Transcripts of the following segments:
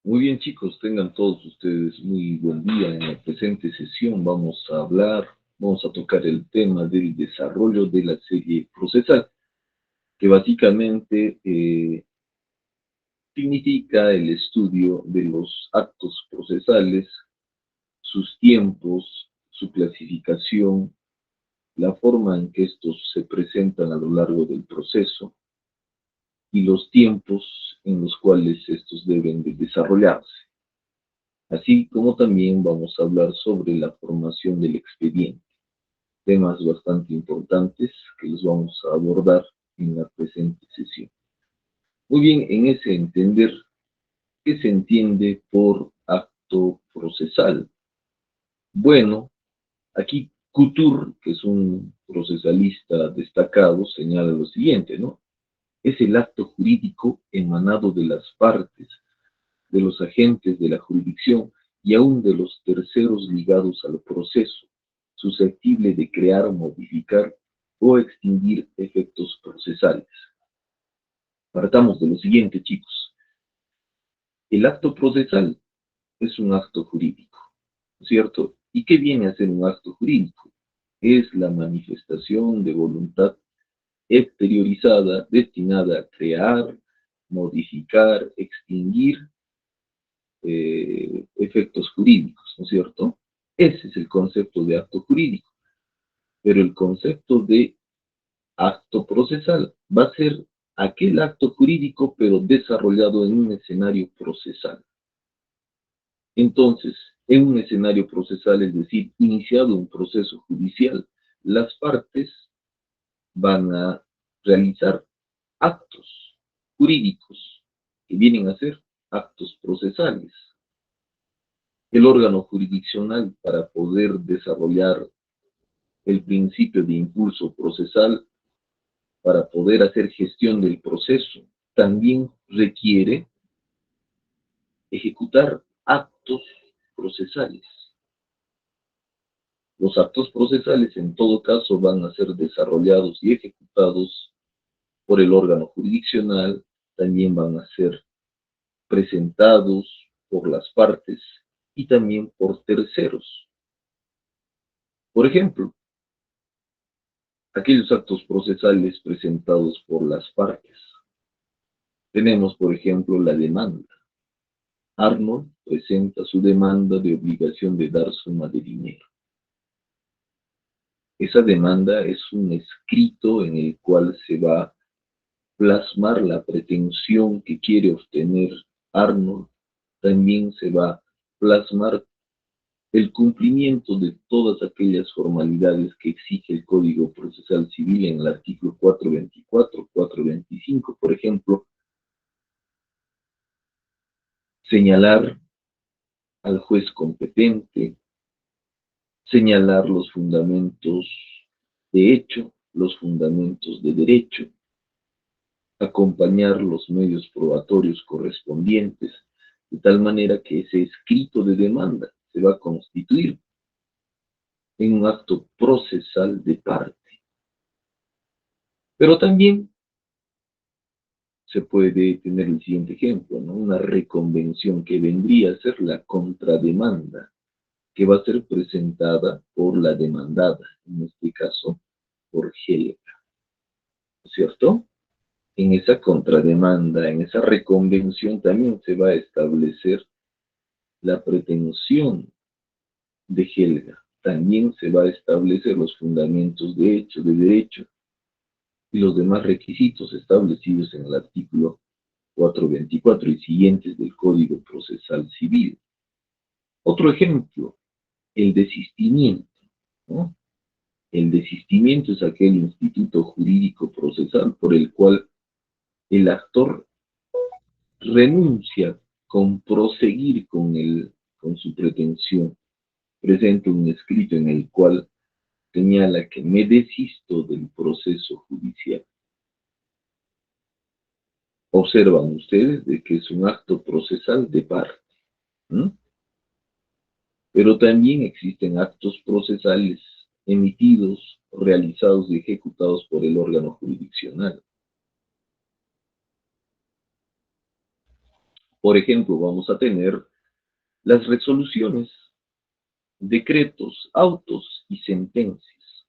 Muy bien, chicos, tengan todos ustedes muy buen día. En la presente sesión vamos a tocar el tema del desarrollo de la serie procesal, que básicamente significa el estudio de los actos procesales, sus tiempos, su clasificación, la forma en que estos se presentan a lo largo del proceso y los tiempos en los cuales estos deben de desarrollarse. Así como también vamos a hablar sobre la formación del expediente, temas bastante importantes que los vamos a abordar en la presente sesión. Muy bien, en ese entender, ¿qué se entiende por acto procesal? Bueno, aquí Couture, que es un procesalista destacado, señala lo siguiente, ¿no? Es el acto jurídico emanado de las partes, de los agentes de la jurisdicción y aún de los terceros ligados al proceso, susceptible de crear, modificar o extinguir efectos procesales. Partamos de lo siguiente, chicos. El acto procesal es un acto jurídico, ¿cierto? ¿Y qué viene a ser un acto jurídico? Es la manifestación de voluntad exteriorizada destinada a crear, modificar, extinguir efectos jurídicos, ¿no es cierto? Ese es el concepto de acto jurídico, pero el concepto de acto procesal va a ser aquel acto jurídico, pero desarrollado en un escenario procesal. Entonces, en un escenario procesal, es decir, iniciado un proceso judicial, las partes van a realizar actos jurídicos que vienen a ser actos procesales. El órgano jurisdiccional, para poder desarrollar el principio de impulso procesal, para poder hacer gestión del proceso, también requiere ejecutar actos procesales. Los actos procesales, en todo caso, van a ser desarrollados y ejecutados por el órgano jurisdiccional, también van a ser presentados por las partes y también por terceros. Por ejemplo, aquellos actos procesales presentados por las partes. Tenemos, por ejemplo, la demanda. Arnold presenta su demanda de obligación de dar suma de dinero. Esa demanda es un escrito en el cual se va a plasmar la pretensión que quiere obtener Arnold. También se va a plasmar el cumplimiento de todas aquellas formalidades que exige el Código Procesal Civil en el artículo 424, 425, por ejemplo, señalar al juez competente, señalar los fundamentos de hecho, los fundamentos de derecho, acompañar los medios probatorios correspondientes, de tal manera que ese escrito de demanda se va a constituir en un acto procesal de parte. Pero también se puede tener el siguiente ejemplo, ¿no? Una reconvención que vendría a ser la contrademanda, que va a ser presentada por la demandada, en este caso por Helga, ¿cierto? En esa contrademanda, en esa reconvención también se va a establecer la pretensión de Helga. También se va a establecer los fundamentos de hecho, de derecho y los demás requisitos establecidos en el artículo 424 y siguientes del Código Procesal Civil. Otro ejemplo, el desistimiento, ¿no? El desistimiento es aquel instituto jurídico procesal por el cual el actor renuncia con proseguir con su pretensión. Presenta un escrito en el cual señala que me desisto del proceso judicial. Observan ustedes de que es un acto procesal de parte. ¿Mm? Pero también existen actos procesales emitidos, realizados y ejecutados por el órgano jurisdiccional. Por ejemplo, vamos a tener las resoluciones, decretos, autos y sentencias.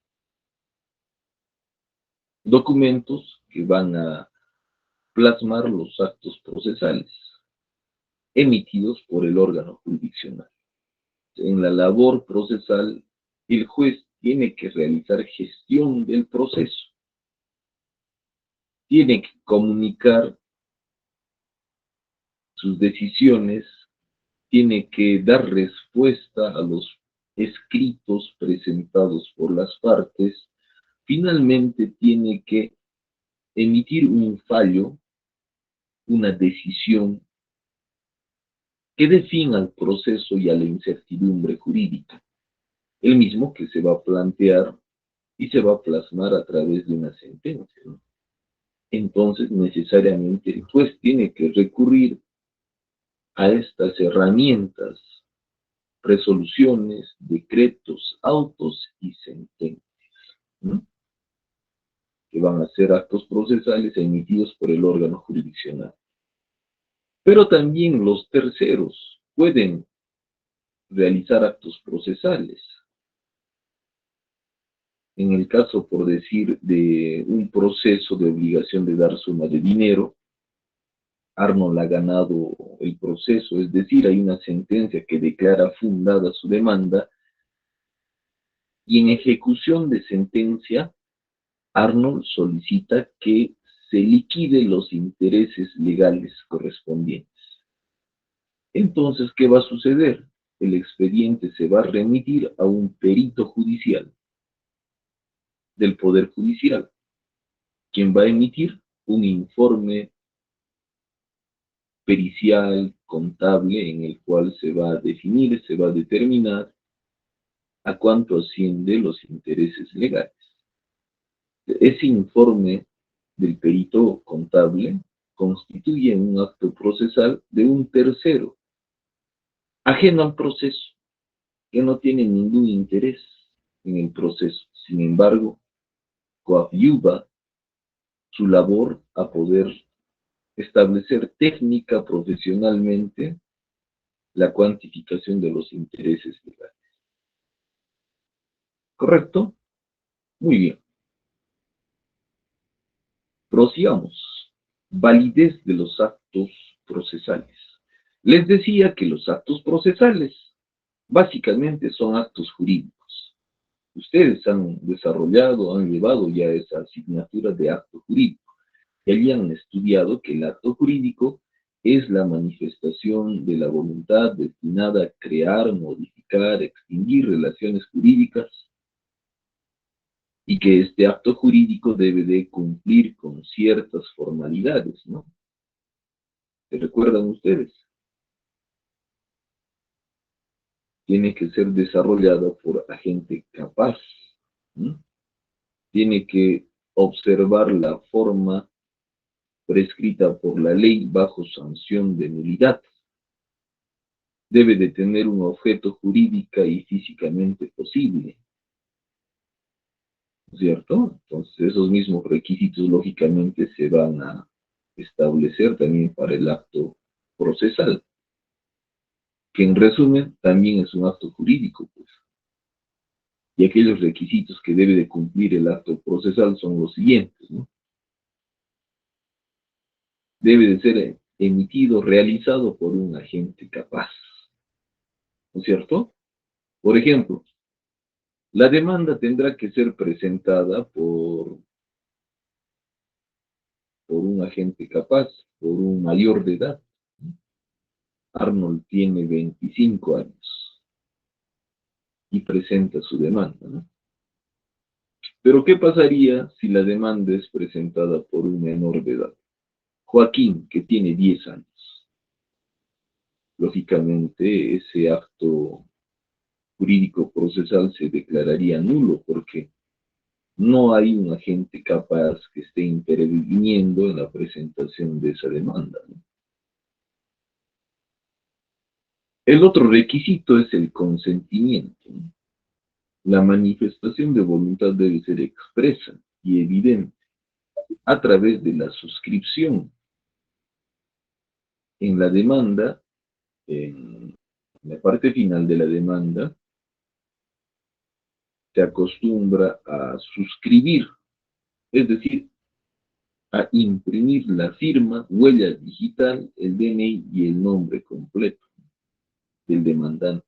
Documentos que van a plasmar los actos procesales emitidos por el órgano jurisdiccional. En la labor procesal, el juez tiene que realizar gestión del proceso, tiene que comunicar sus decisiones, tiene que dar respuesta a los escritos presentados por las partes, finalmente tiene que emitir un fallo, una decisión que dé fin al proceso y a la incertidumbre jurídica, el mismo que se va a plantear y se va a plasmar a través de una sentencia, ¿no? Entonces, necesariamente el juez tiene que recurrir a estas herramientas, resoluciones, decretos, autos y sentencias, ¿no? Que van a ser actos procesales emitidos por el órgano jurisdiccional. Pero también los terceros pueden realizar actos procesales. En el caso, por decir, de un proceso de obligación de dar suma de dinero, Arnold ha ganado el proceso, es decir, hay una sentencia que declara fundada su demanda y en ejecución de sentencia, Arnold solicita que se liquide los intereses legales correspondientes. Entonces, ¿qué va a suceder? El expediente se va a remitir a un perito judicial del Poder Judicial, quien va a emitir un informe pericial, contable, en el cual se va a definir, se va a determinar a cuánto asciende los intereses legales. Ese informe del perito contable constituye un acto procesal de un tercero, ajeno al proceso, que no tiene ningún interés en el proceso. Sin embargo, coadyuva su labor a poder establecer técnica profesionalmente la cuantificación de los intereses legales. ¿Correcto? Muy bien. Prosigamos. Validez de los actos procesales. Les decía que los actos procesales básicamente son actos jurídicos. Ustedes han desarrollado, han llevado ya esa asignatura de acto jurídico. Y allí han estudiado que el acto jurídico es la manifestación de la voluntad destinada a crear, modificar, extinguir relaciones jurídicas y que este acto jurídico debe de cumplir con ciertas formalidades, ¿no? ¿Se recuerdan ustedes? Tiene que ser desarrollado por agente capaz, ¿no? Tiene que observar la forma prescrita por la ley bajo sanción de nulidad. Debe de tener un objeto jurídica y físicamente posible, ¿cierto? Entonces, esos mismos requisitos lógicamente se van a establecer también para el acto procesal, que en resumen también es un acto jurídico, pues. Y aquellos requisitos que debe de cumplir el acto procesal son los siguientes, ¿no? Debe de ser emitido, realizado por un agente capaz, ¿no es cierto? Por ejemplo, la demanda tendrá que ser presentada por un agente capaz, por un mayor de edad. Arnold tiene 25 años y presenta su demanda, ¿no? Pero ¿qué pasaría si la demanda es presentada por un menor de edad? Joaquín, que tiene 10 años. Lógicamente, ese acto jurídico procesal se declararía nulo porque no hay un agente capaz que esté interviniendo en la presentación de esa demanda, ¿no? El otro requisito es el consentimiento, ¿no? La manifestación de voluntad debe ser expresa y evidente a través de la suscripción en la demanda, en la parte final de la demanda, se acostumbra a suscribir, es decir, a imprimir la firma, huella digital, el DNI y el nombre completo del demandante.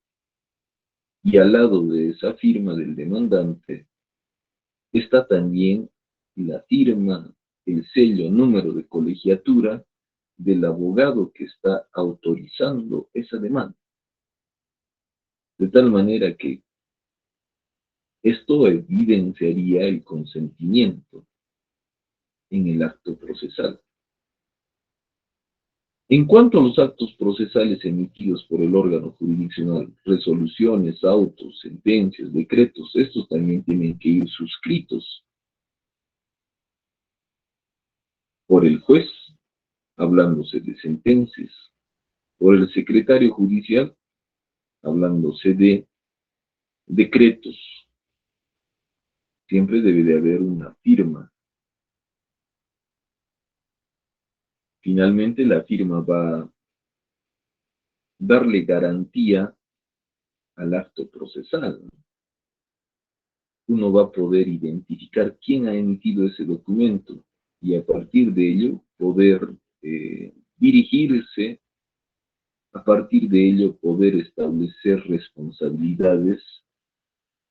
Y al lado de esa firma del demandante está también la firma, el sello, número de colegiatura del abogado que está autorizando esa demanda. De tal manera que esto evidenciaría el consentimiento en el acto procesal. En cuanto a los actos procesales emitidos por el órgano jurisdiccional, resoluciones, autos, sentencias, decretos, estos también tienen que ir suscritos por el juez, hablándose de sentencias, por el secretario judicial, hablándose de decretos. Siempre debe de haber una firma. Finalmente, la firma va a darle garantía al acto procesal. Uno va a poder identificar quién ha emitido ese documento y a partir de ello poder dirigirse, a partir de ello poder establecer responsabilidades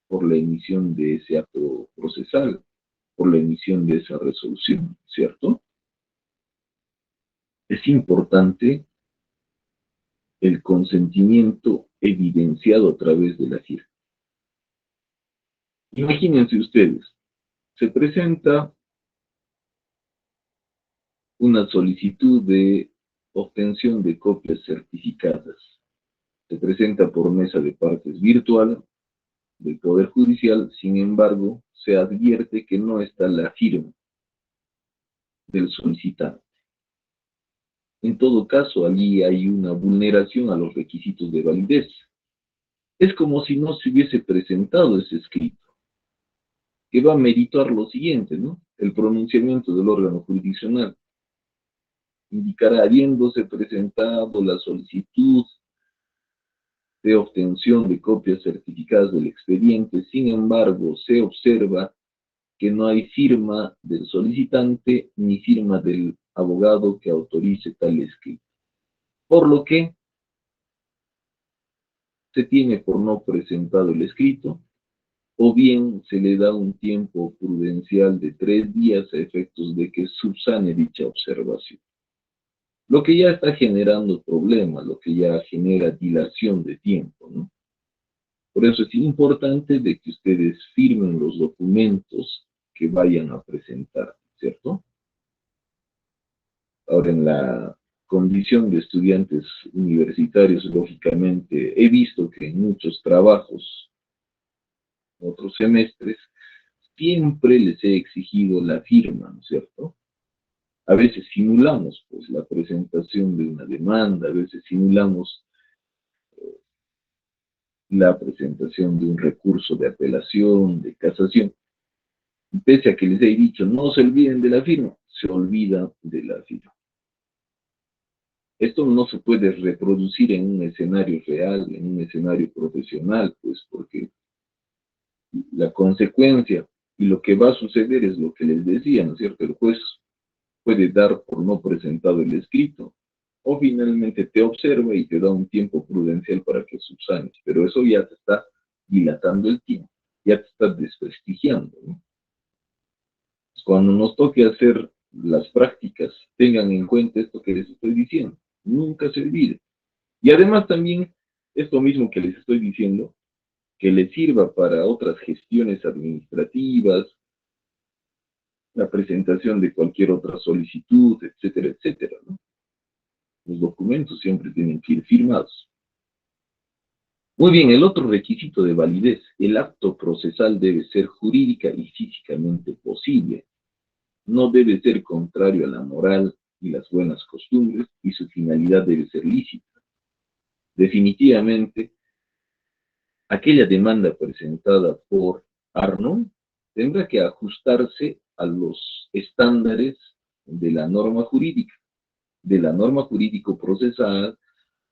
por la emisión de ese acto procesal, por la emisión de esa resolución, ¿cierto? Es importante el consentimiento evidenciado a través de la firma. Imagínense ustedes, se presenta una solicitud de obtención de copias certificadas. Se presenta por mesa de partes virtual del Poder Judicial, sin embargo, se advierte que no está la firma del solicitante. En todo caso, allí hay una vulneración a los requisitos de validez. Es como si no se hubiese presentado ese escrito, que va a meritar lo siguiente, ¿no? El pronunciamiento del órgano jurisdiccional indicará, habiéndose presentado la solicitud de obtención de copias certificadas del expediente, sin embargo, se observa que no hay firma del solicitante ni firma del abogado que autorice tal escrito. Por lo que se tiene por no presentado el escrito, o bien se le da un tiempo prudencial de 3 días a efectos de que subsane dicha observación. Lo que ya está generando problemas, lo que ya genera dilación de tiempo, ¿no? Por eso es importante de que ustedes firmen los documentos que vayan a presentar, ¿cierto? Ahora, en la condición de estudiantes universitarios, lógicamente, he visto que en muchos trabajos, otros semestres, siempre les he exigido la firma, ¿no es cierto? A veces simulamos, pues, la presentación de una demanda, a veces simulamos la presentación de un recurso de apelación, de casación. Pese a que les he dicho, no se olviden de la firma, se olvida de la firma. Esto no se puede reproducir en un escenario real, en un escenario profesional, pues porque la consecuencia y lo que va a suceder es lo que les decía, ¿no es cierto? El juez puede dar por no presentado el escrito, o finalmente te observa y te da un tiempo prudencial para que subsanes, pero eso ya te está dilatando el tiempo, ya te está desprestigiando, ¿no? Cuando nos toque hacer las prácticas, tengan en cuenta esto que les estoy diciendo, nunca se olvide. Y además también, esto mismo que les estoy diciendo, que les sirva para otras gestiones administrativas, la presentación de cualquier otra solicitud, etcétera, etcétera, ¿no? Los documentos siempre tienen que ir firmados. Muy bien, el otro requisito de validez, el acto procesal debe ser jurídica y físicamente posible. No debe ser contrario a la moral y las buenas costumbres y su finalidad debe ser lícita. Definitivamente, aquella demanda presentada por Arnold tendrá que ajustarse a los estándares de la norma jurídica. de la norma jurídico-procesal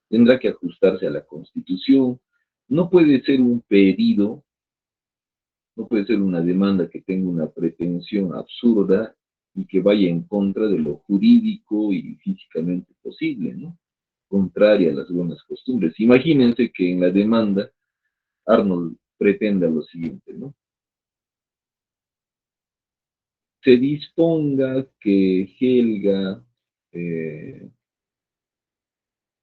tendrá que ajustarse a la Constitución. No puede ser un pedido, no puede ser una demanda que tenga una pretensión absurda y que vaya en contra de lo jurídico y físicamente posible, ¿no? Contraria a las buenas costumbres. Imagínense que en la demanda Arnold pretenda lo siguiente, ¿no? Se disponga que Helga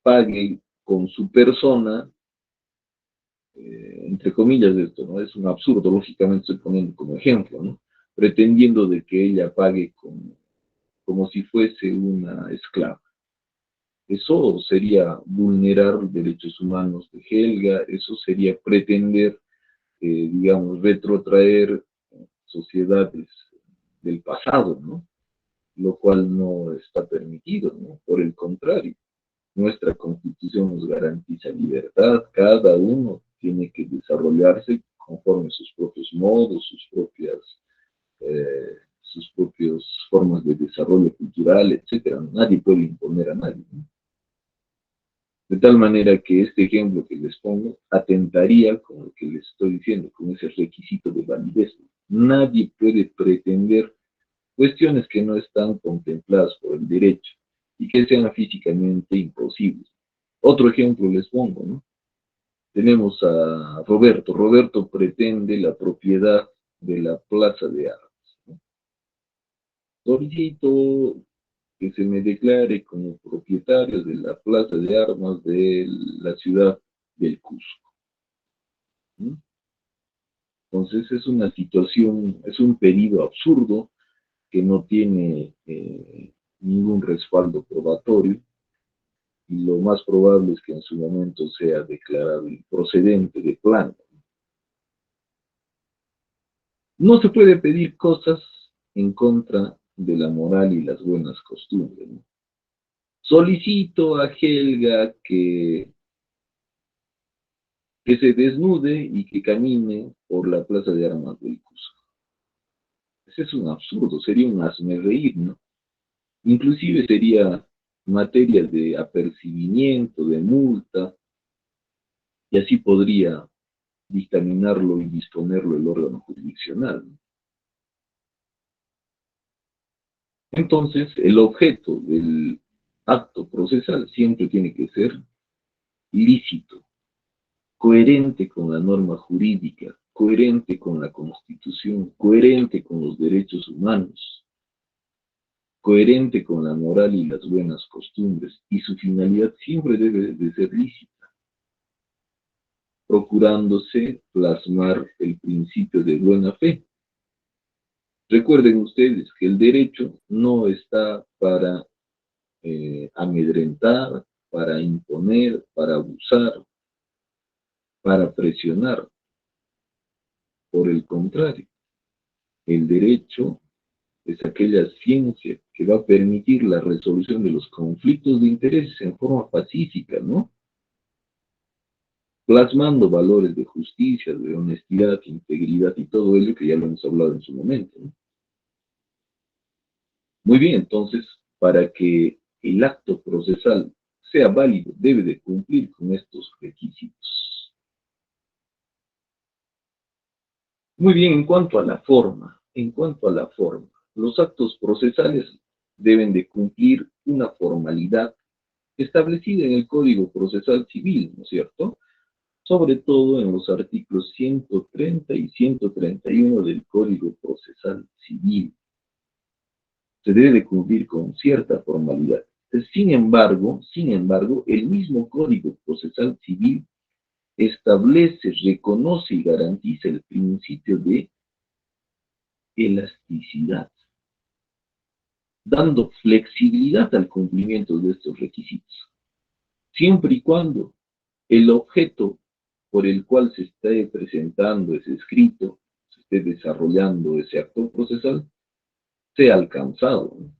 pague con su persona, entre comillas de esto, ¿no? Es un absurdo, lógicamente estoy poniendo como ejemplo, ¿no? Pretendiendo de que ella pague como si fuese una esclava. Eso sería vulnerar derechos humanos de Helga, eso sería pretender, digamos, retrotraer sociedades del pasado, ¿no? Lo cual no está permitido, ¿no? Por el contrario, nuestra Constitución nos garantiza libertad, cada uno tiene que desarrollarse conforme sus propios modos, sus propias formas de desarrollo cultural, etcétera. Nadie puede imponer a nadie, ¿no? De tal manera que este ejemplo que les pongo atentaría con lo que les estoy diciendo, con ese requisito de validez. Nadie puede pretender cuestiones que no están contempladas por el derecho y que sean físicamente imposibles. Otro ejemplo les pongo, ¿no? Tenemos a Roberto. Roberto pretende la propiedad de la Plaza de Armas, ¿no? Solicito que se me declare como propietario de la Plaza de Armas de la ciudad del Cusco, ¿no? Entonces es una situación, es un pedido absurdo que no tiene ningún respaldo probatorio y lo más probable es que en su momento sea declarado improcedente de plano. No se puede pedir cosas en contra de la moral y las buenas costumbres, ¿no? Solicito a Helga que se desnude y que camine por la Plaza de Armas del Cusco. Ese es un absurdo, sería un hazmerreír, ¿no? Inclusive sería materia de apercibimiento, de multa, y así podría dictaminarlo y disponerlo el órgano jurisdiccional, ¿no? Entonces, el objeto del acto procesal siempre tiene que ser lícito, coherente con la norma jurídica, coherente con la Constitución, coherente con los derechos humanos, coherente con la moral y las buenas costumbres, y su finalidad siempre debe de ser lícita, procurándose plasmar el principio de buena fe. Recuerden ustedes que el derecho no está para amedrentar, para imponer, para abusar, para presionar. Por el contrario, el derecho es aquella ciencia que va a permitir la resolución de los conflictos de intereses en forma pacífica, ¿no? Plasmando valores de justicia, de honestidad, integridad y todo ello que ya lo hemos hablado en su momento, ¿no? Muy bien, entonces, para que el acto procesal sea válido, debe de cumplir con estos requisitos. Muy bien, en cuanto a la forma, los actos procesales deben de cumplir una formalidad establecida en el Código Procesal Civil, ¿no es cierto? Sobre todo en los artículos 130 y 131 del Código Procesal Civil. Se debe de cumplir con cierta formalidad. Sin embargo, el mismo Código Procesal Civil establece, reconoce y garantiza el principio de elasticidad, dando flexibilidad al cumplimiento de estos requisitos, siempre y cuando el objeto por el cual se esté presentando ese escrito, se esté desarrollando ese acto procesal, sea alcanzado, ¿no?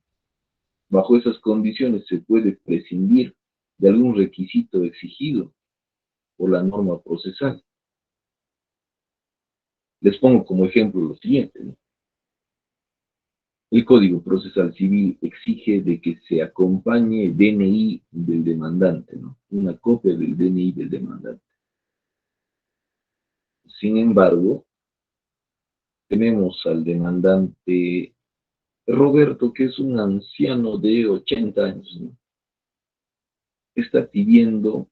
Bajo esas condiciones se puede prescindir de algún requisito exigido por la norma procesal. Les pongo como ejemplo lo siguiente, ¿no? El Código Procesal Civil exige de que se acompañe el DNI del demandante, ¿no? Una copia del DNI del demandante. Sin embargo, tenemos al demandante Roberto, que es un anciano de 80 años, ¿no? Está pidiendo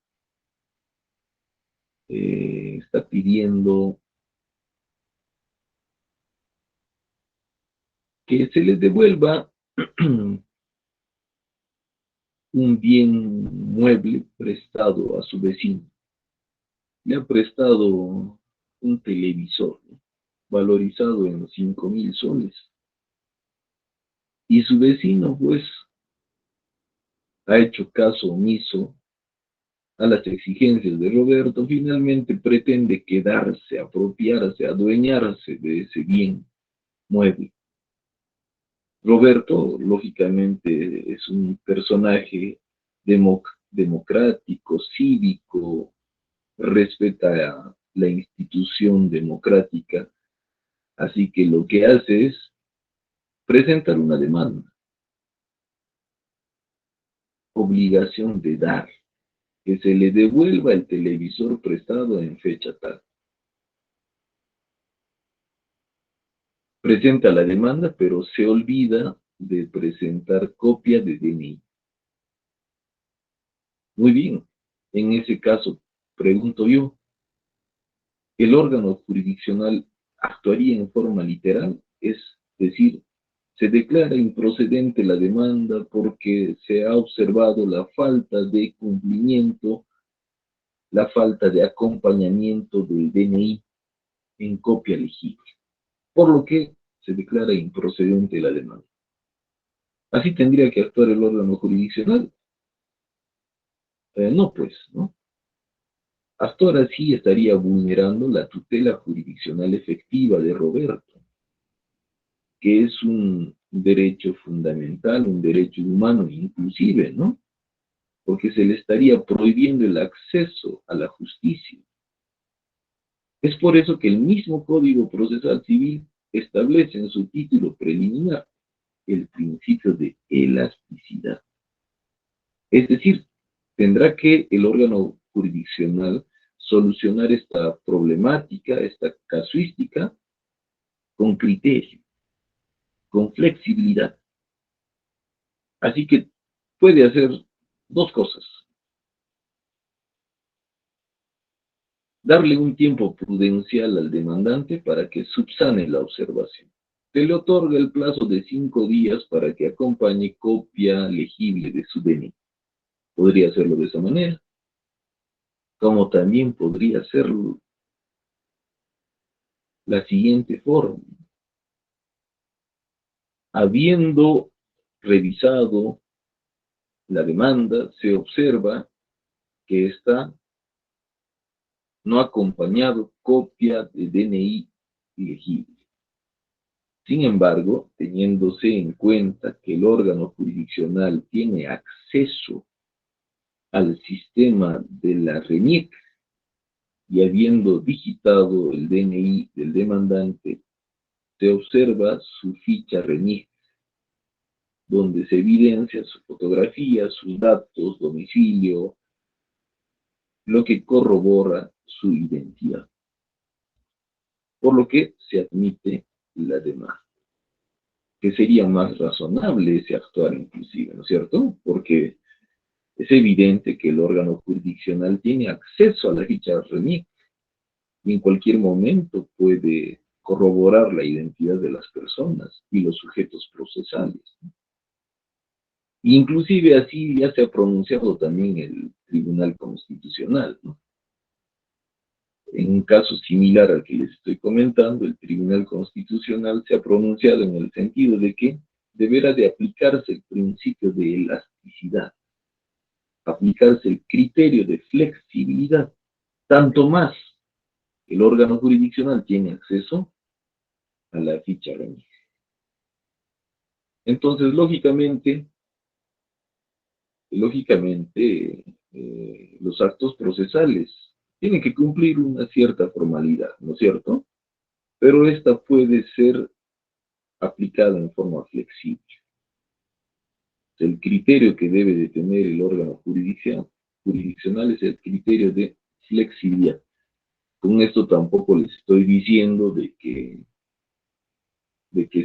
que se les devuelva un bien mueble prestado a su vecino. Le ha prestado un televisor, ¿no? Valorizado en 5.000 soles. Y su vecino, pues, ha hecho caso omiso a las exigencias de Roberto, finalmente pretende quedarse, apropiarse, adueñarse de ese bien mueble. Roberto, lógicamente, es un personaje democrático, cívico, respeta la institución democrática, así que lo que hace es presentar una demanda, obligación de dar, que se le devuelva el televisor prestado en fecha tal. Presenta la demanda, pero se olvida de presentar copia de DNI. Muy bien, en ese caso, pregunto yo, ¿el órgano jurisdiccional actuaría en forma literal? Es decir, se declara improcedente la demanda porque se ha observado la falta de cumplimiento, la falta de acompañamiento del DNI en copia legible, por lo que se declara improcedente la demanda. Así tendría que actuar el órgano jurisdiccional. No, pues, ¿no? Actuar así estaría vulnerando la tutela jurisdiccional efectiva de Roberto, que es un derecho fundamental, un derecho humano inclusive, ¿no? Porque se le estaría prohibiendo el acceso a la justicia. Es por eso que el mismo Código Procesal Civil establece en su título preliminar el principio de elasticidad. Es decir, tendrá que el órgano jurisdiccional solucionar esta problemática, esta casuística, con criterio, con flexibilidad. Así que puede hacer dos cosas. Darle un tiempo prudencial al demandante para que subsane la observación. Se le otorga el plazo de 5 días para que acompañe copia legible de su DNI. Podría hacerlo de esa manera, como también podría hacerlo la siguiente forma. Habiendo revisado la demanda, se observa que está no acompañado copia de DNI legible. Sin embargo, teniéndose en cuenta que el órgano jurisdiccional tiene acceso al sistema de la RENIEC y habiendo digitado el DNI del demandante, se observa su ficha RENIEC, donde se evidencia su fotografía, sus datos, domicilio, lo que corrobora su identidad, por lo que se admite la demanda, que sería más razonable ese actuar inclusive, ¿no es cierto? Porque es evidente que el órgano jurisdiccional tiene acceso a la ficha RENIEC y en cualquier momento puede corroborar la identidad de las personas y los sujetos procesales. Inclusive así ya se ha pronunciado también el Tribunal Constitucional, ¿no? En un caso similar al que les estoy comentando, el Tribunal Constitucional se ha pronunciado en el sentido de que deberá de aplicarse el principio de elasticidad, aplicarse el criterio de flexibilidad, tanto más el órgano jurisdiccional tiene acceso a la ficha RENIEC. Entonces, lógicamente, los actos procesales tienen que cumplir una cierta formalidad, ¿no es cierto? Pero esta puede ser aplicada en forma flexible. El criterio que debe de tener el órgano jurisdiccional es el criterio de flexibilidad. Con esto tampoco les estoy diciendo de que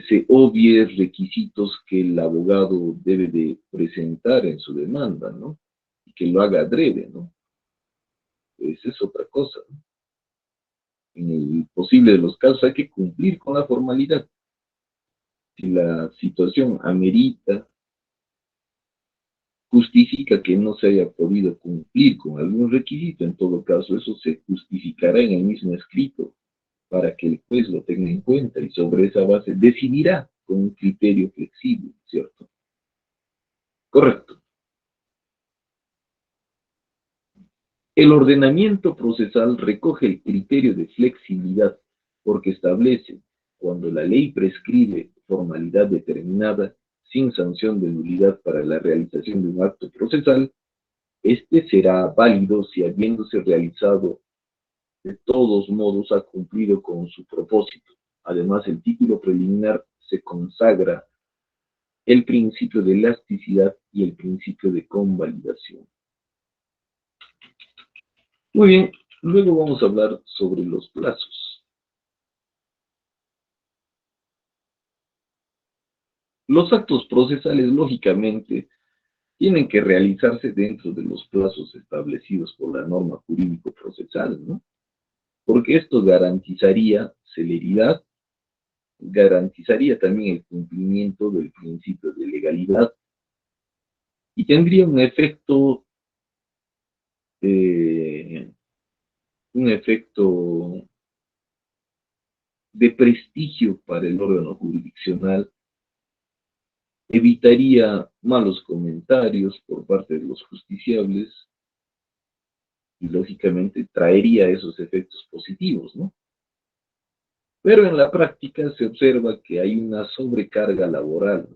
se obvie requisitos que el abogado debe de presentar en su demanda, ¿no? Y que lo haga adrede, ¿no? Esa es otra cosa, ¿no? En el posible de los casos hay que cumplir con la formalidad. Si la situación amerita, justifica que no se haya podido cumplir con algún requisito, en todo caso eso se justificará en el mismo escrito para que el juez lo tenga en cuenta y sobre esa base decidirá con un criterio flexible, ¿cierto? Correcto. El ordenamiento procesal recoge el criterio de flexibilidad porque establece, cuando la ley prescribe formalidad determinada sin sanción de nulidad para la realización de un acto procesal, este será válido si habiéndose realizado de todos modos ha cumplido con su propósito. Además, el título preliminar se consagra el principio de elasticidad y el principio de convalidación. Muy bien, luego vamos a hablar sobre los plazos. Los actos procesales, lógicamente, tienen que realizarse dentro de los plazos establecidos por la norma jurídico-procesal, ¿no? Porque esto garantizaría celeridad, garantizaría también el cumplimiento del principio de legalidad y tendría eh, un efecto de prestigio para el órgano jurisdiccional, evitaría malos comentarios por parte de los justiciables y lógicamente traería esos efectos positivos, ¿no? Pero en la práctica se observa que hay una sobrecarga laboral.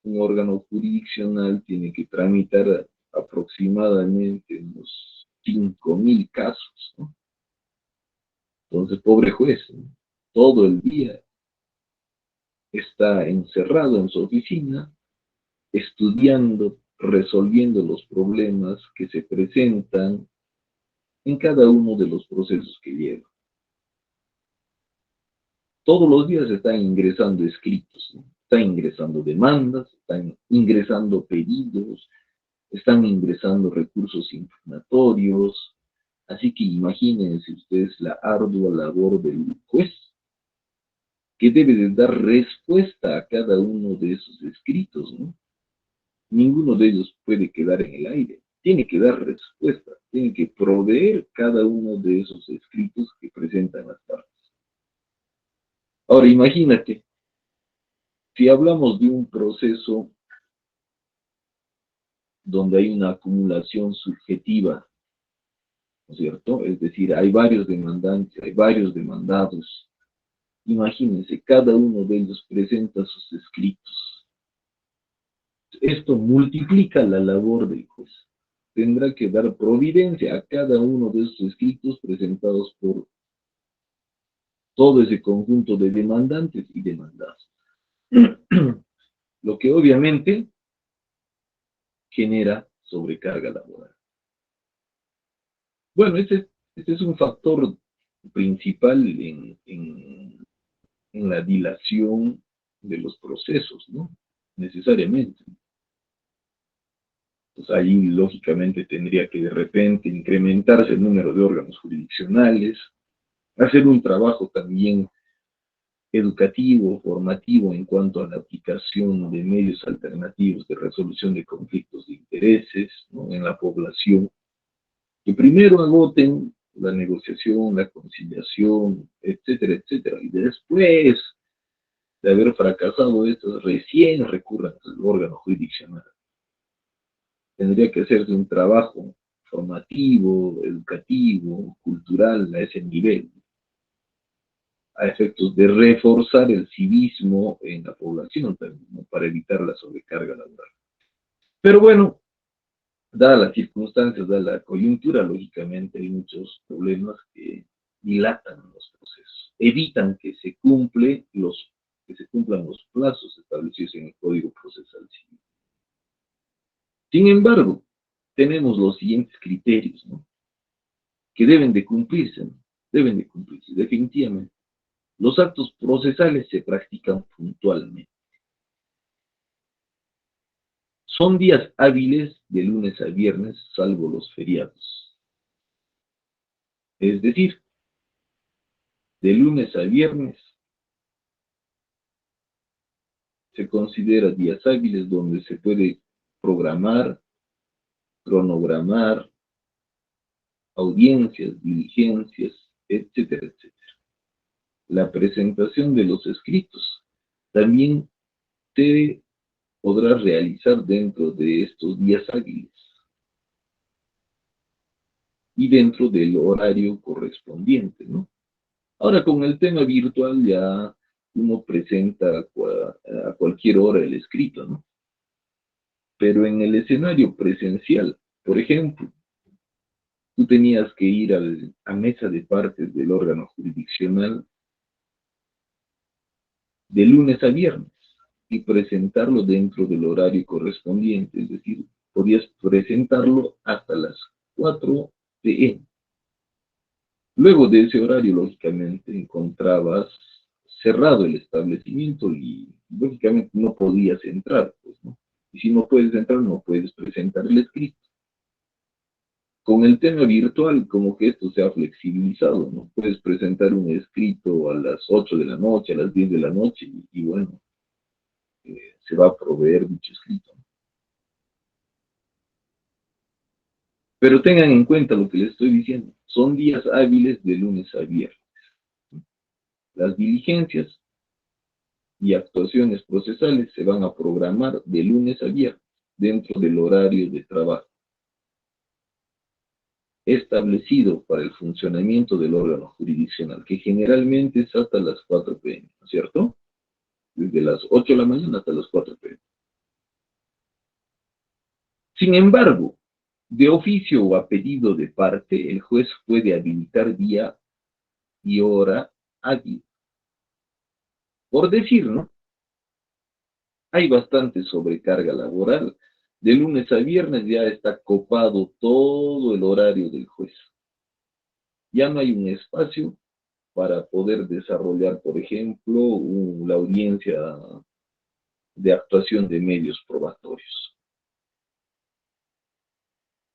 Un órgano jurisdiccional tiene que tramitar aproximadamente unos 5.000 casos, ¿no? Entonces, pobre juez, ¿no? Todo el día está encerrado en su oficina, estudiando, resolviendo los problemas que se presentan en cada uno de los procesos que lleva. Todos los días están ingresando escritos, ¿no? Están ingresando demandas, están ingresando pedidos, están ingresando recursos impugnatorios. Así que imagínense ustedes la ardua labor del juez, que debe de dar respuesta a cada uno de esos escritos, ¿no? Ninguno de ellos puede quedar en el aire. Tiene que dar respuesta, tiene que proveer cada uno de esos escritos que presentan las partes. Ahora imagínate, si hablamos de un proceso donde hay una acumulación subjetiva, ¿no es cierto? Es decir, hay varios demandantes, hay varios demandados. Imagínense, cada uno de ellos presenta sus escritos. Esto multiplica la labor del juez. Tendrá que dar providencia a cada uno de esos escritos presentados por todo ese conjunto de demandantes y demandados. Lo que obviamente genera sobrecarga laboral. Bueno, este es un factor principal en la dilación de los procesos, ¿no? Necesariamente. Pues ahí lógicamente tendría que de repente incrementarse el número de órganos jurisdiccionales, hacer un trabajo también educativo, formativo en cuanto a la aplicación de medios alternativos de resolución de conflictos de intereses, ¿no?, en la población, que primero agoten la negociación, la conciliación, etcétera, etcétera, y después de haber fracasado esto, recién recurran al órgano jurisdiccional. Tendría que hacerse un trabajo formativo, educativo, cultural a ese nivel, a efectos de reforzar el civismo en la población también, ¿no?, para evitar la sobrecarga laboral. Pero bueno, dadas las circunstancias, dada la coyuntura, lógicamente hay muchos problemas que dilatan los procesos. evitan que se cumplan los plazos establecidos en el Código Procesal Civil. Sin embargo, tenemos los siguientes criterios, ¿no?, que deben de cumplirse, ¿no? Deben de cumplirse, definitivamente. Los actos procesales se practican puntualmente. Son días hábiles de lunes a viernes, salvo los feriados. Es decir, de lunes a viernes se considera días hábiles donde se puede programar, cronogramar, audiencias, diligencias, etcétera, etcétera. La presentación de los escritos también se podrá realizar dentro de estos días hábiles y dentro del horario correspondiente, ¿no? Ahora, con el tema virtual ya uno presenta a cualquier hora el escrito, ¿no? Pero en el escenario presencial, por ejemplo, tú tenías que ir a mesa de partes del órgano jurisdiccional de lunes a viernes y presentarlo dentro del horario correspondiente, es decir, podías presentarlo hasta las 4 p.m. Luego de ese horario, lógicamente, encontrabas cerrado el establecimiento y, lógicamente, no podías entrar, pues, ¿no? Y si no puedes entrar, no puedes presentar el escrito. Con el tema virtual, como que esto se ha flexibilizado, ¿no? Puedes presentar un escrito a las 8 de la noche, a las 10 de la noche, y bueno, se va a proveer dicho escrito. Pero tengan en cuenta lo que les estoy diciendo. Son días hábiles de lunes a viernes. Las diligencias y actuaciones procesales se van a programar de lunes a viernes, dentro del horario de trabajo establecido para el funcionamiento del órgano jurisdiccional, que generalmente es hasta las 4 p.m., ¿no es cierto? Desde las 8 de la mañana hasta las 4 p.m. Sin embargo, de oficio o a pedido de parte, el juez puede habilitar día y hora hábil. Por decir, ¿no? Hay bastante sobrecarga laboral. De lunes a viernes ya está copado todo el horario del juez. Ya no hay un espacio para poder desarrollar, por ejemplo, la audiencia de actuación de medios probatorios.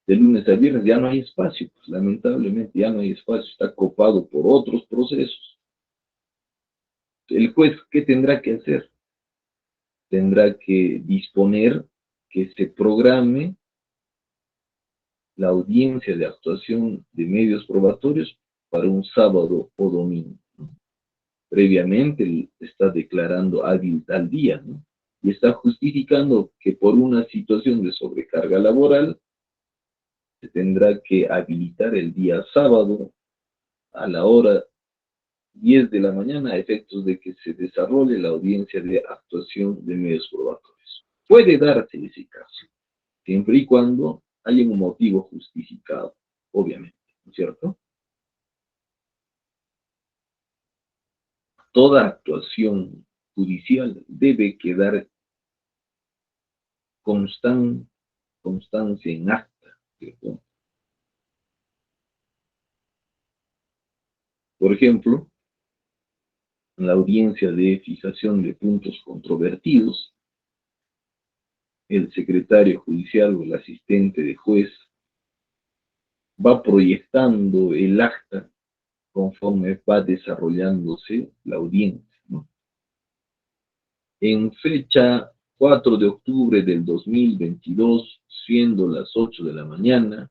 De lunes a viernes ya no hay espacio, pues lamentablemente ya no hay espacio, está copado por otros procesos. El juez, ¿qué tendrá que hacer? Tendrá que disponer que se programe la audiencia de actuación de medios probatorios para un sábado o domingo, ¿no? Previamente está declarando hábil tal día, ¿no? Y está justificando que por una situación de sobrecarga laboral se tendrá que habilitar el día sábado a la hora 10 de la mañana a efectos de que se desarrolle la audiencia de actuación de medios probatorios. Puede darse ese caso, siempre y cuando haya un motivo justificado, obviamente, ¿no es cierto? Toda actuación judicial debe quedar constancia en acta, ¿cierto? Por ejemplo, en la audiencia de fijación de puntos controvertidos, el secretario judicial o el asistente de juez va proyectando el acta conforme va desarrollándose la audiencia, ¿no? En fecha 4 de octubre del 2022, siendo las 8 de la mañana,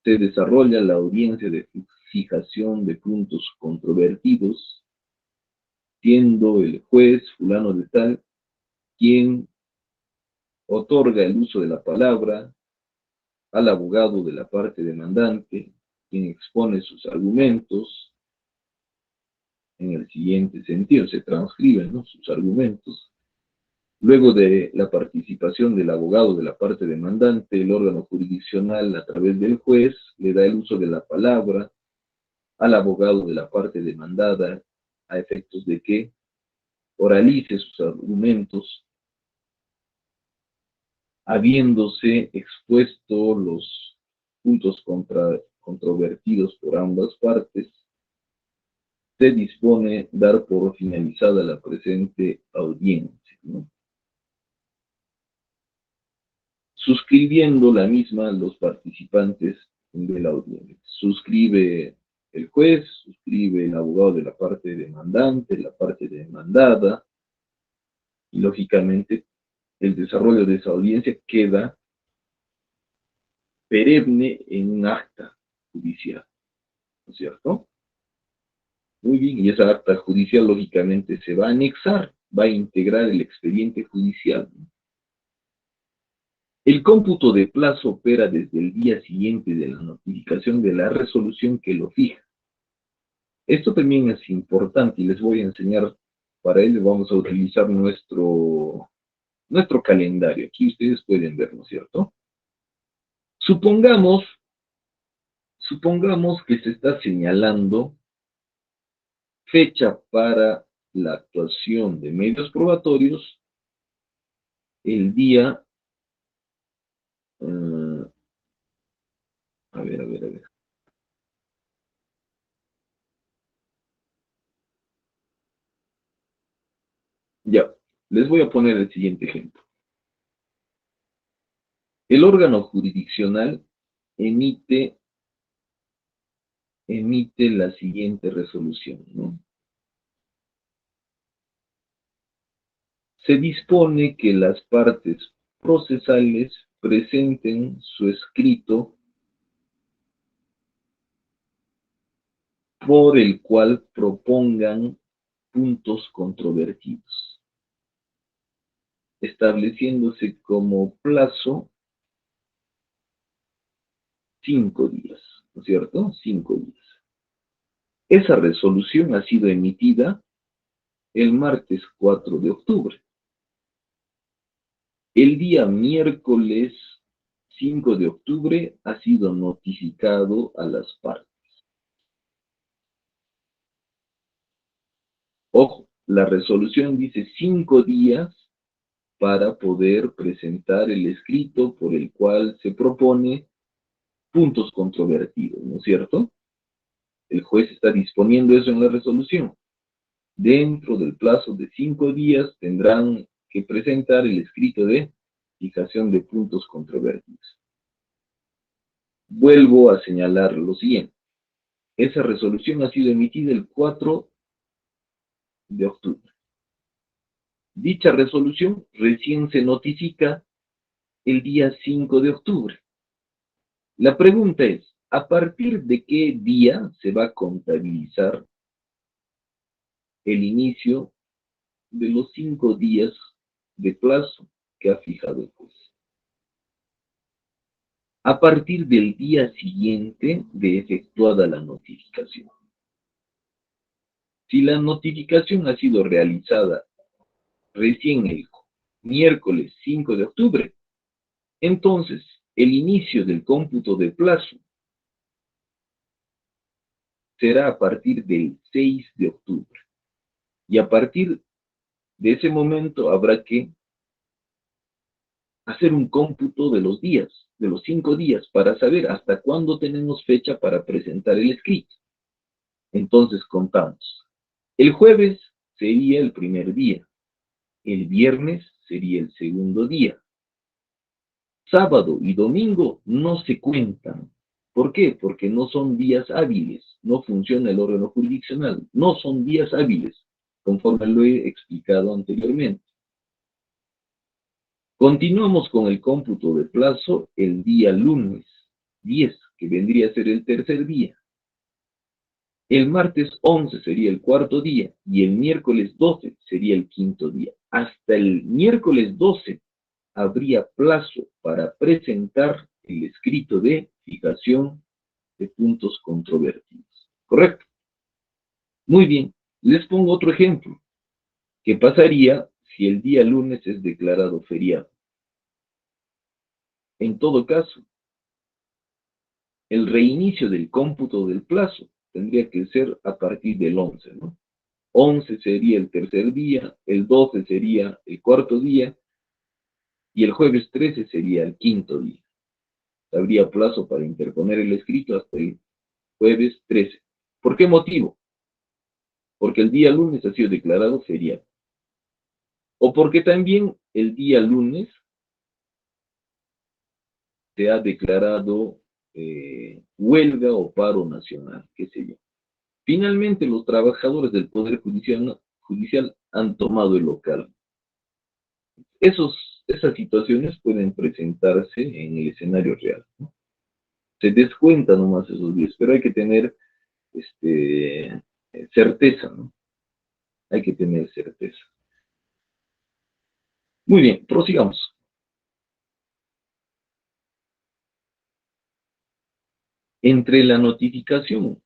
se desarrolla la audiencia de fijación de puntos controvertidos, siendo el juez fulano de tal quien otorga el uso de la palabra al abogado de la parte demandante, quien expone sus argumentos en el siguiente sentido, se transcriben, ¿no?, sus argumentos. Luego de la participación del abogado de la parte demandante, el órgano jurisdiccional, a través del juez, le da el uso de la palabra al abogado de la parte demandada a efectos de que oralice sus argumentos, habiéndose expuesto los puntos controvertidos por ambas partes, se dispone dar por finalizada la presente audiencia, ¿no? Suscribiendo la misma los participantes de la audiencia. Suscribe el juez, suscribe el abogado de la parte demandante, la parte demandada, y lógicamente el desarrollo de esa audiencia queda perenne en un acta judicial, ¿no es cierto? Muy bien, y esa acta judicial lógicamente se va a anexar, va a integrar el expediente judicial. El cómputo de plazo opera desde el día siguiente de la notificación de la resolución que lo fija. Esto también es importante y les voy a enseñar, para ello vamos a utilizar nuestro calendario. Aquí ustedes pueden ver, ¿no es cierto? Supongamos que se está señalando fecha para la actuación de medios probatorios el día, a ver. Ya, les voy a poner el siguiente ejemplo. El órgano jurisdiccional emite, emite la siguiente resolución, ¿no? Se dispone que las partes procesales presenten su escrito por el cual propongan puntos controvertidos, estableciéndose como plazo 5 días, ¿no es cierto? 5 días. Esa resolución ha sido emitida el martes 4 de octubre. El día miércoles 5 de octubre ha sido notificado a las partes. Ojo, la resolución dice 5 días para poder presentar el escrito por el cual se propone puntos controvertidos, ¿no es cierto? El juez está disponiendo eso en la resolución. Dentro del plazo de 5 días tendrán que presentar el escrito de fijación de puntos controvertidos. Vuelvo a señalar lo siguiente. Esa resolución ha sido emitida el 4 de octubre. Dicha resolución recién se notifica el día 5 de octubre. La pregunta es, ¿a partir de qué día se va a contabilizar el inicio de los 5 días de plazo que ha fijado el juez? A partir del día siguiente de efectuada la notificación. Si la notificación ha sido realizada recién el miércoles 5 de octubre, entonces el inicio del cómputo de plazo será a partir del 6 de octubre. Y a partir de ese momento habrá que hacer un cómputo de los días, de los 5 días, para saber hasta cuándo tenemos fecha para presentar el escrito. Entonces contamos. El jueves sería el primer día, el viernes sería el segundo día, sábado y domingo no se cuentan. ¿Por qué? Porque no son días hábiles, no funciona el órgano jurisdiccional, no son días hábiles, conforme lo he explicado anteriormente. Continuamos con el cómputo de plazo el día lunes 10, que vendría a ser el tercer día. El martes 11 sería el cuarto día y el miércoles 12 sería el quinto día. Hasta el miércoles 12 habría plazo para presentar el escrito de fijación de puntos controvertidos. ¿Correcto? Muy bien. Les pongo otro ejemplo. ¿Qué pasaría si el día lunes es declarado feriado? En todo caso, el reinicio del cómputo del plazo tendría que ser a partir del 11, ¿no? 11 sería el tercer día, el 12 sería el cuarto día, y el jueves 13 sería el quinto día. Habría plazo para interponer el escrito hasta el jueves 13. ¿Por qué motivo? Porque el día lunes ha sido declarado feriado. O porque también el día lunes se ha declarado huelga o paro nacional, qué sé yo. Finalmente, los trabajadores del Poder Judicial han tomado el local. Esas situaciones pueden presentarse en el escenario real, ¿no? Se descuentan nomás esos días, pero hay que tener certeza, ¿no? Hay que tener certeza. Muy bien, prosigamos. Entre la notificación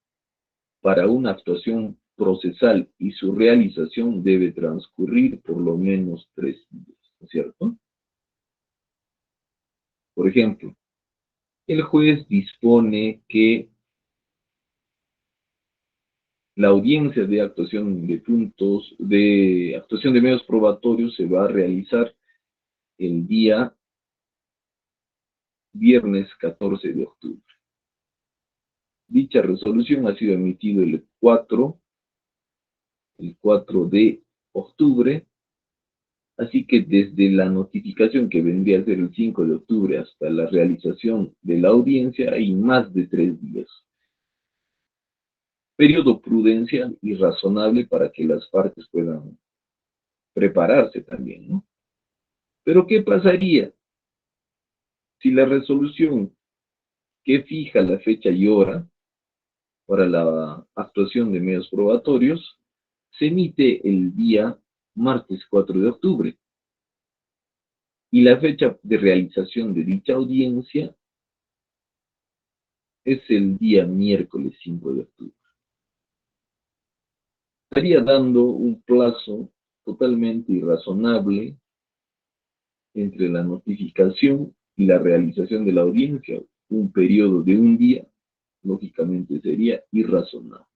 para una actuación procesal y su realización debe transcurrir por lo menos 3 días, ¿no es cierto? Por ejemplo, el juez dispone que la audiencia de actuación de puntos, de actuación de medios probatorios se va a realizar el día viernes 14 de octubre. Dicha resolución ha sido emitida el 4 de octubre, así que desde la notificación que vendría a ser el 5 de octubre hasta la realización de la audiencia hay más de 3 días. Periodo prudencial y razonable para que las partes puedan prepararse también, ¿no? Pero ¿qué pasaría si la resolución que fija la fecha y hora para la actuación de medios probatorios se emite el día martes 4 de octubre y la fecha de realización de dicha audiencia es el día miércoles 5 de octubre? Estaría dando un plazo totalmente irrazonable entre la notificación y la realización de la audiencia. Un periodo de un día, lógicamente, sería irrazonable.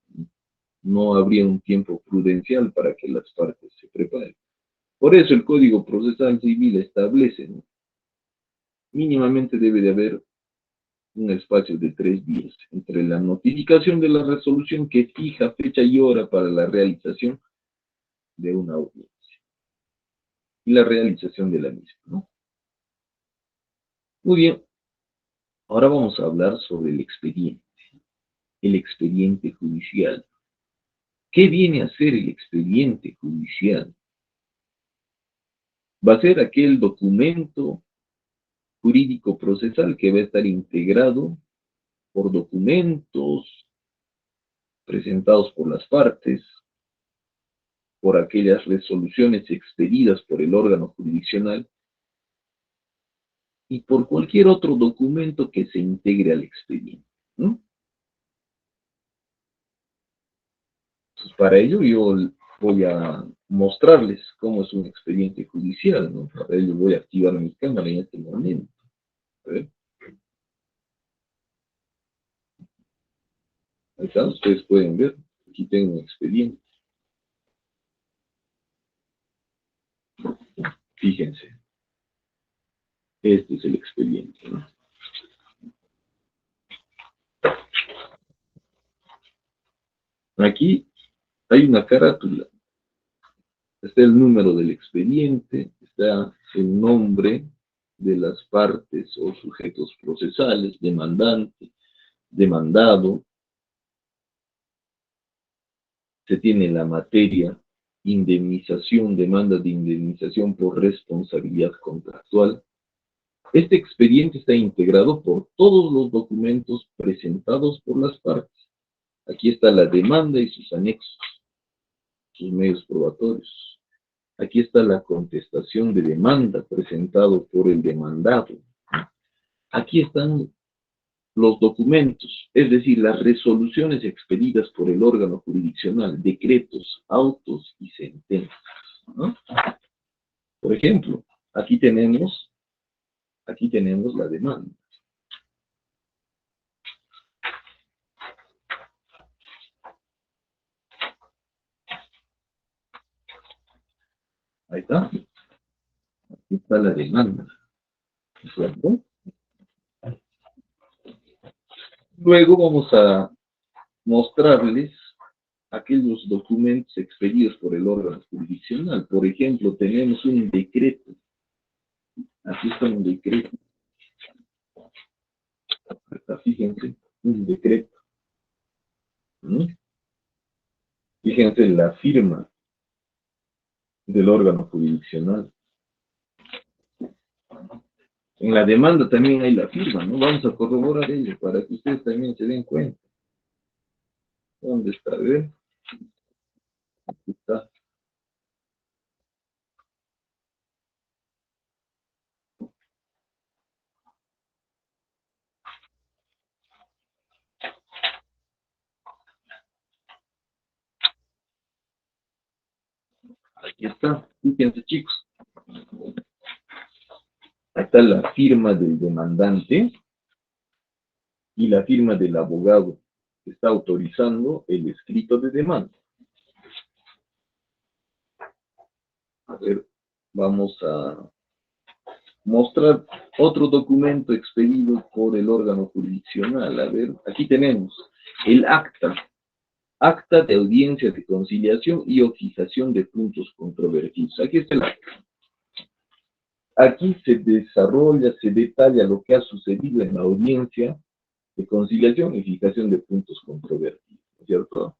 No habría un tiempo prudencial para que las partes se preparen. Por eso el Código Procesal Civil establece, ¿no? Mínimamente debe de haber un espacio de 3 días entre la notificación de la resolución que fija fecha y hora para la realización de una audiencia y la realización de la misma, ¿no? Muy bien, ahora vamos a hablar sobre el expediente judicial. ¿Qué viene a ser el expediente judicial? Va a ser aquel documento jurídico procesal que va a estar integrado por documentos presentados por las partes, por aquellas resoluciones expedidas por el órgano jurisdiccional y por cualquier otro documento que se integre al expediente, ¿no? Entonces, para ello yo voy a mostrarles cómo es un expediente judicial, ¿no? Para ello voy a activar mi cámara en este momento. A ver. Ahí está, ustedes pueden ver, aquí tengo un expediente. Fíjense, este es el expediente, ¿no? Aquí hay una carátula, está el número del expediente, está el nombre de las partes o sujetos procesales, demandante, demandado, se tiene la materia, indemnización, demanda de indemnización por responsabilidad contractual. Este expediente está integrado por todos los documentos presentados por las partes. Aquí está la demanda y sus anexos, sus medios probatorios. Aquí está la contestación de demanda presentado por el demandado. Aquí están los documentos, es decir, las resoluciones expedidas por el órgano jurisdiccional, decretos, autos y sentencias, ¿no? Por ejemplo, aquí tenemos la demanda. Ahí está. Aquí está la demanda. ¿Cierto? Luego vamos a mostrarles aquellos documentos expedidos por el órgano jurisdiccional. Por ejemplo, tenemos un decreto. Aquí está un decreto. Acá, fíjense, un decreto. ¿Mm? Fíjense la firma del órgano jurisdiccional. En la demanda también hay la firma, ¿no? Vamos a corroborar ello para que ustedes también se den cuenta. ¿Dónde está? A ver. Aquí está. Aquí está. Fíjense, chicos. Ahí está la firma del demandante y la firma del abogado que está autorizando el escrito de demanda. A ver, vamos a mostrar otro documento expedido por el órgano jurisdiccional. A ver, aquí tenemos el acta. Acta de audiencia de conciliación y o fijación de puntos controvertidos. Aquí está el acta. Aquí se desarrolla, se detalla lo que ha sucedido en la audiencia de conciliación y fijación de puntos controvertidos, ¿cierto?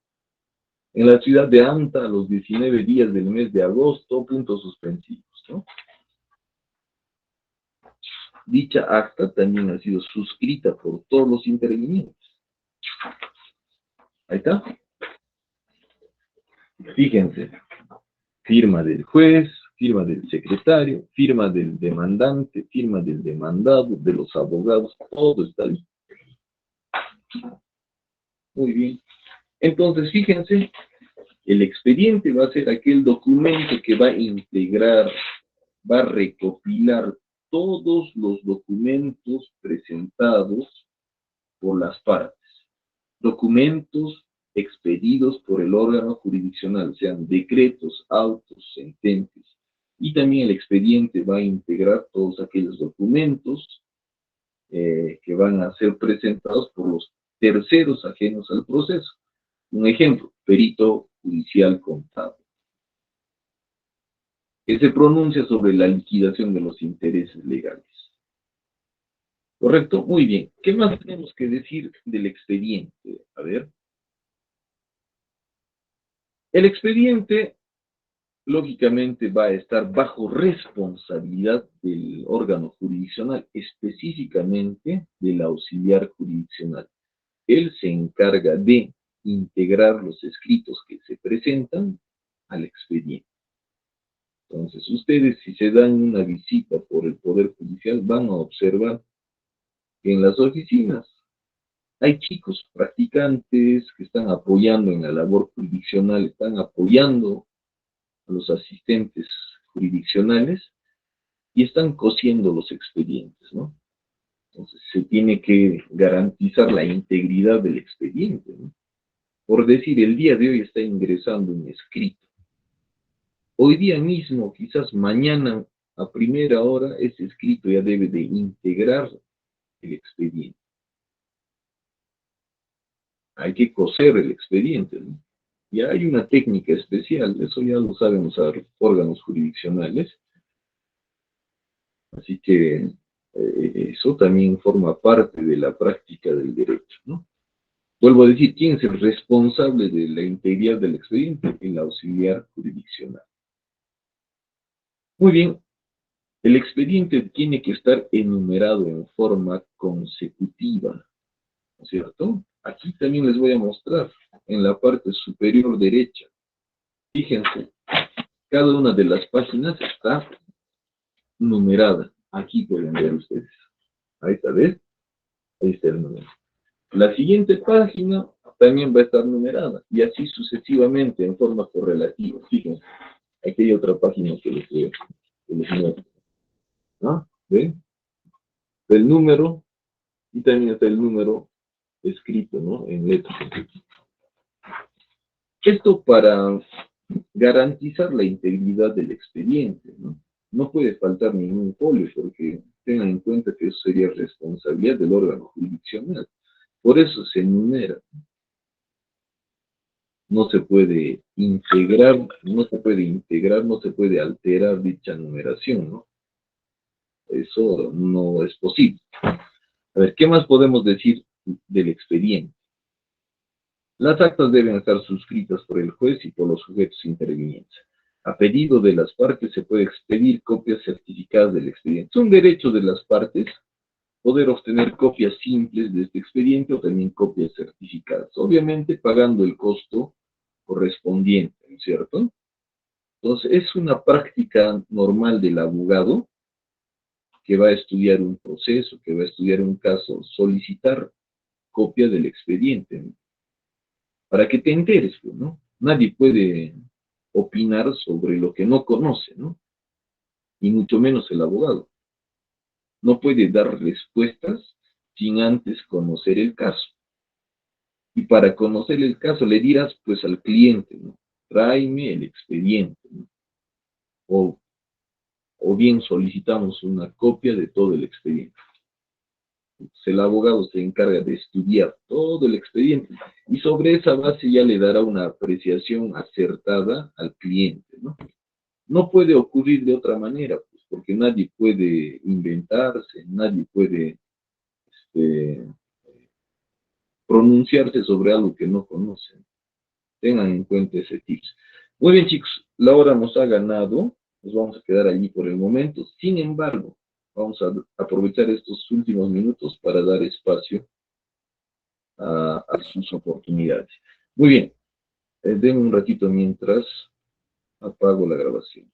En la ciudad de Anta, a los 19 días del mes de agosto, puntos suspensivos, ¿no? Dicha acta también ha sido suscrita por todos los intervinientes. Ahí está. Fíjense, firma del juez, firma del secretario, firma del demandante, firma del demandado, de los abogados, todo está ahí. Muy bien. Entonces, fíjense, el expediente va a ser aquel documento que va a integrar, va a recopilar todos los documentos presentados por las partes. Documentos expedidos por el órgano jurisdiccional, sean decretos, autos, sentencias. Y también el expediente va a integrar todos aquellos documentos que van a ser presentados por los terceros ajenos al proceso. Un ejemplo, perito judicial contable, que se pronuncia sobre la liquidación de los intereses legales. ¿Correcto? Muy bien. ¿Qué más tenemos que decir del expediente? A ver. El expediente, lógicamente, va a estar bajo responsabilidad del órgano jurisdiccional, específicamente del auxiliar jurisdiccional. Él se encarga de integrar los escritos que se presentan al expediente. Entonces, ustedes, si se dan una visita por el Poder Judicial, van a observar que en las oficinas hay chicos practicantes que están apoyando en la labor jurisdiccional, están apoyando a los asistentes jurisdiccionales y están cosiendo los expedientes, ¿no? Entonces, se tiene que garantizar la integridad del expediente, ¿no? Por decir, el día de hoy está ingresando un escrito. Hoy día mismo, quizás mañana a primera hora, ese escrito ya debe de integrar el expediente. Hay que coser el expediente, ¿no? Y hay una técnica especial, eso ya lo saben los órganos jurisdiccionales, así que eso también forma parte de la práctica del derecho, ¿no? Vuelvo a decir, ¿quién es el responsable de la integridad del expediente? El auxiliar jurisdiccional. Muy bien, el expediente tiene que estar enumerado en forma consecutiva, ¿no es cierto? Aquí también les voy a mostrar en la parte superior derecha. Fíjense, cada una de las páginas está numerada. Aquí pueden ver ustedes. Ahí está, ¿ves? Ahí está el número. La siguiente página también va a estar numerada y así sucesivamente en forma correlativa. Fíjense, aquí hay otra página que les muestro. ¿No? ¿Ven? El número y también está el número escrito, ¿no? En letras. Esto para garantizar la integridad del expediente, ¿no? No puede faltar ningún folio porque tengan en cuenta que eso sería responsabilidad del órgano jurisdiccional. Por eso se enumera. No se puede integrar, no se puede alterar dicha numeración, ¿no? Eso no es posible. A ver, ¿qué más podemos decir del expediente? Las actas deben estar suscritas por el juez y por los sujetos intervinientes. A pedido de las partes se puede expedir copias certificadas del expediente. Es un derecho de las partes poder obtener copias simples de este expediente o también copias certificadas, obviamente pagando el costo correspondiente, ¿no es cierto? Entonces, es una práctica normal del abogado que va a estudiar un proceso, que va a estudiar un caso, solicitar copia del expediente, ¿no? Para que te enteres, ¿no? Nadie puede opinar sobre lo que no conoce, ¿no? Y mucho menos el abogado. No puede dar respuestas sin antes conocer el caso. Y para conocer el caso le dirás, pues, al cliente, ¿no? Tráeme el expediente, ¿no? O, o bien solicitamos una copia de todo el expediente. El abogado se encarga de estudiar todo el expediente y sobre esa base ya le dará una apreciación acertada al cliente, ¿no? No puede ocurrir de otra manera, pues, porque nadie puede inventarse, nadie puede este, pronunciarse sobre algo que no conocen. Tengan en cuenta ese tips. Muy bien, chicos, la hora nos ha ganado, nos vamos a quedar allí por el momento. Sin embargo, vamos a aprovechar estos últimos minutos para dar espacio a sus oportunidades. Muy bien, denme un ratito mientras apago la grabación.